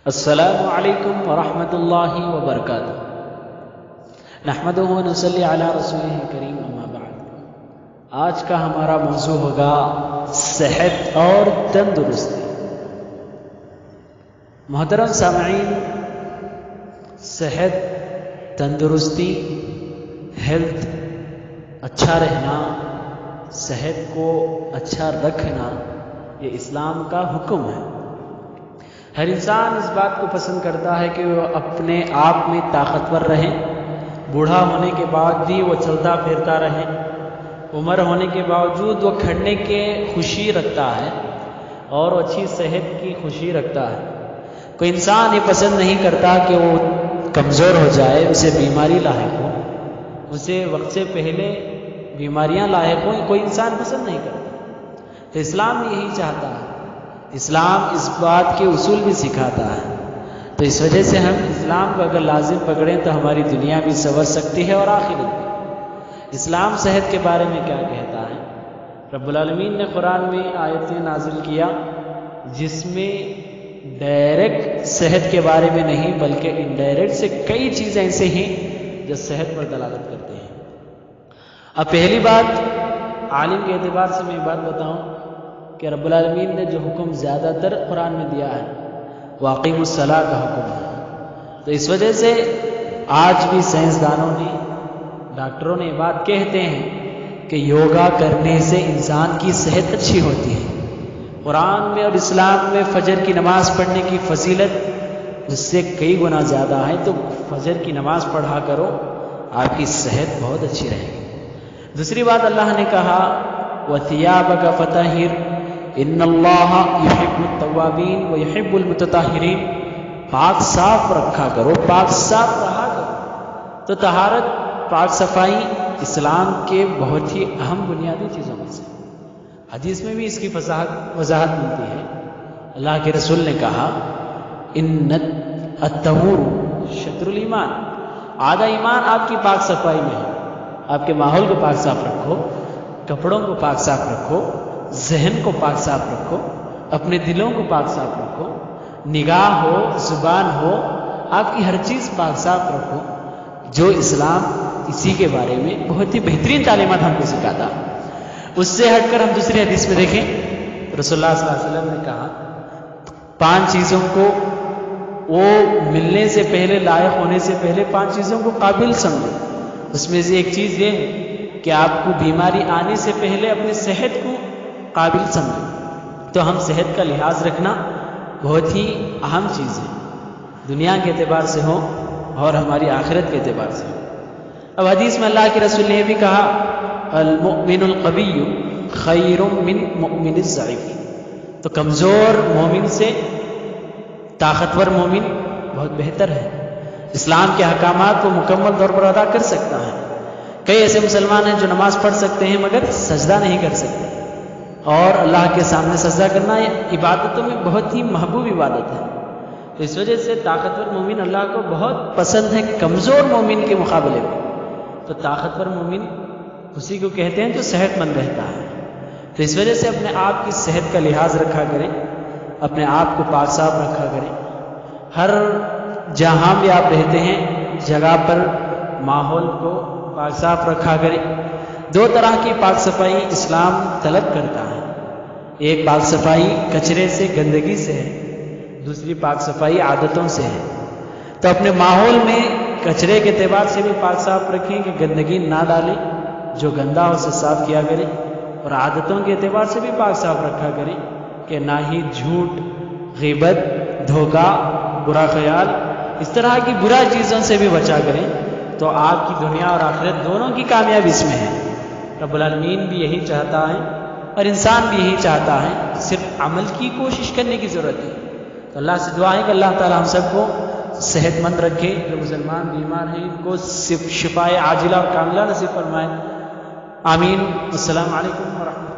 السلام علیکم ورحمۃ اللہ وبرکاتہ۔ نحمدہ و نصلی علی رسولہ کریم، اما بعد۔ آج کا ہمارا موضوع ہوگا صحت اور تندرستی۔ محترم سامعین، صحت، تندرستی، ہیلتھ، اچھا رہنا، صحت کو اچھا رکھنا، یہ اسلام کا حکم ہے۔ ہر انسان اس بات کو پسند کرتا ہے کہ وہ اپنے آپ میں طاقتور رہے، بوڑھا ہونے کے بعد بھی وہ چلتا پھرتا رہے، عمر ہونے کے باوجود وہ کھڑنے کے خوشی رکھتا ہے اور اچھی صحت کی خوشی رکھتا ہے۔ کوئی انسان یہ پسند نہیں کرتا کہ وہ کمزور ہو جائے، اسے بیماری لاحق ہو، اسے وقت سے پہلے بیماریاں لاحق ہوں، کوئی انسان پسند نہیں کرتا۔ تو اسلام یہی چاہتا ہے، اسلام اس بات کے اصول بھی سکھاتا ہے۔ تو اس وجہ سے ہم اسلام کو اگر لازم پکڑیں تو ہماری دنیا بھی سنور سکتی ہے اور آخرت بھی۔ اسلام صحت کے بارے میں کیا کہتا ہے؟ رب العالمین نے قرآن میں آیتیں نازل کیا جس میں ڈائریکٹ صحت کے بارے میں نہیں بلکہ انڈائریکٹ سے کئی چیزیں ایسے ہیں جو صحت پر دلالت کرتے ہیں۔ اب پہلی بات، عالم کے اعتبار سے میں بات بتاؤں کہ رب العالمین نے جو حکم زیادہ تر قرآن میں دیا ہے واقیم الصلاۃ کا حکم ہے۔ تو اس وجہ سے آج بھی سائنسدانوں نے، ڈاکٹروں نے یہ بات کہتے ہیں کہ یوگا کرنے سے انسان کی صحت اچھی ہوتی ہے۔ قرآن میں اور اسلام میں فجر کی نماز پڑھنے کی فضیلت اس سے کئی گنا زیادہ ہے، تو فجر کی نماز پڑھا کرو، آپ کی صحت بہت اچھی رہے گی۔ دوسری بات، اللہ نے کہا وَثِيَابَكَ فَطَهِّرْ ان اللہ یحب التوابین ویحب المتطہرین۔ پاک صاف رکھا کرو، پاک صاف رہا کرو۔ تو طہارت، پاک صفائی اسلام کے بہت ہی اہم بنیادی چیزوں میں سے۔ حدیث میں بھی اس کی وضاحت ملتی ہے۔ اللہ کے رسول نے کہا ان الطہور شطر الایمان، آدھا ایمان آپ کی پاک صفائی میں ہے۔ آپ کے ماحول کو پاک صاف رکھو، کپڑوں کو پاک صاف رکھو، ذہن کو پاک صاف رکھو، اپنے دلوں کو پاک صاف رکھو، نگاہ ہو، زبان ہو، آپ کی ہر چیز پاک صاف رکھو۔ جو اسلام اسی کے بارے میں بہت ہی بہترین تعلیمات ہم کو سکھاتا۔ اس سے ہٹ کر ہم دوسری حدیث میں دیکھیں، رسول اللہ صلی اللہ علیہ وسلم نے کہا 5 چیزوں کو وہ ملنے سے پہلے، لائق ہونے سے پہلے 5 چیزوں کو قابل سمجھو۔ اس میں سے ایک چیز یہ ہے کہ آپ کو بیماری آنے سے پہلے اپنی صحت کو قابل سمجھو۔ تو ہم صحت کا لحاظ رکھنا بہت ہی اہم چیز ہے، دنیا کے اعتبار سے ہو اور ہماری آخرت کے اعتبار سے ہو۔ اب حدیث میں اللہ کے رسول نے یہ بھی کہا المؤمن القوی خیر من مؤمن الضعیف۔ تو کمزور مومن سے طاقتور مومن بہت بہتر ہے۔ اسلام کے احکامات کو مکمل طور پر ادا کر سکتا ہے۔ کئی ایسے مسلمان ہیں جو نماز پڑھ سکتے ہیں مگر سجدہ نہیں کر سکتے، اور اللہ کے سامنے سجدہ کرنا عبادتوں میں بہت ہی محبوب عبادت ہے۔ تو اس وجہ سے طاقتور مومن اللہ کو بہت پسند ہے کمزور مومن کے مقابلے میں۔ تو طاقتور مومن اسی کو کہتے ہیں جو صحت مند رہتا ہے۔ تو اس وجہ سے اپنے آپ کی صحت کا لحاظ رکھا کریں، اپنے آپ کو پاک صاف رکھا کریں۔ ہر جہاں بھی آپ رہتے ہیں جگہ پر ماحول کو پاک صاف رکھا کریں۔ 2 طرح کی پاک صفائی اسلام طلب کرتا ہے۔ ایک پاک صفائی کچرے سے، گندگی سے ہے، دوسری پاک صفائی عادتوں سے ہے۔ تو اپنے ماحول میں کچرے کے اعتبار سے بھی پاک صاف رکھیں کہ گندگی نہ ڈالیں، جو گندا ہو اسے صاف کیا کریں، اور عادتوں کے اعتبار سے بھی پاک صاف رکھا کریں کہ نہ ہی جھوٹ، غیبت، دھوکہ، برا خیال، اس طرح کی برا چیزوں سے بھی بچا کریں۔ تو آپ کی دنیا اور آخرت دونوں کی کامیابی اس میں ہے۔ رب العالمین بھی یہی چاہتا ہے اور انسان بھی یہی چاہتا ہے، صرف عمل کی کوشش کرنے کی ضرورت ہے۔ تو اللہ سے دعا ہے کہ اللہ تعالی ہم سب کو صحت مند رکھے، جو مسلمان بیمار ہیں ان کو شفائے عاجلہ اور کاملہ نصیب فرمائے۔ آمین۔ السلام علیکم ورحمۃ اللہ۔